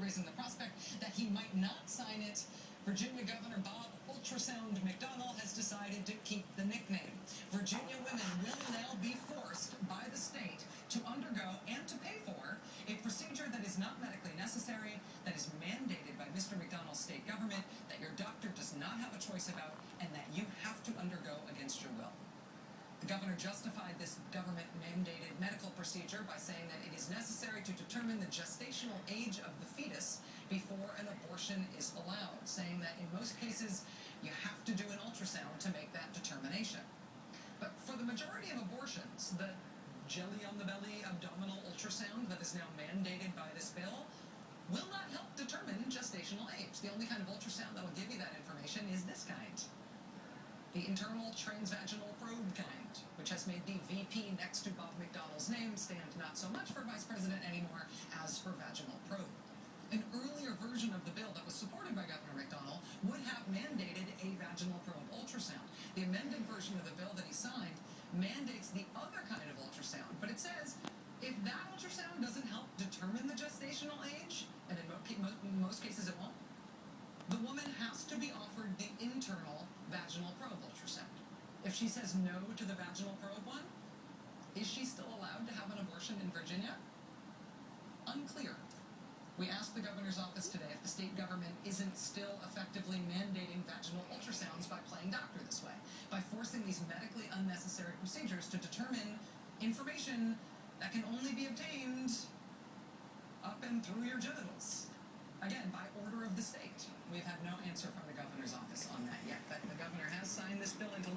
raising the prospect that he might not sign it. Virginia Governor Bob Ultrasound McDonnell has decided to keep the nickname. Virginia women will now be forced by the state to undergo and to pay for a procedure that is not medically necessary, that is mandated by Mr. McDonnell's state government, that your doctor does not have a choice about, and that you have to undergo against your will. The governor justified this government-mandated medical procedure by saying that it is necessary to determine the gestational age of the fetus before an abortion is allowed, saying that in most cases you have to do an ultrasound to make that determination. But for the majority of abortions, the jelly-on-the-belly abdominal ultrasound that is now mandated by this bill will not help determine gestational age. The only kind of ultrasound that will give you that information is this kind. The internal transvaginal probe kind, which has made the VP next to Bob McDonnell's name stand not so much for vice president anymore as for vaginal probe. An earlier version of the bill that was supported by Governor McDonnell would have mandated a vaginal probe ultrasound. The amended version of the bill that he signed mandates the other kind of ultrasound, but it says if that ultrasound doesn't help determine the gestational age, and in most cases it won't, the woman has to be offered the internal vaginal probe ultrasound. If she says no to the vaginal probe one, is she still allowed to have an abortion in Virginia? Unclear. We asked the governor's office today if the state government isn't still effectively mandating vaginal ultrasounds by playing doctor this way, by forcing these medically unnecessary procedures to determine information that can only be obtained up and through your genitals. Again, by order of the state. We've had no answer from the governor's office on that yet, but the governor has signed this bill into law.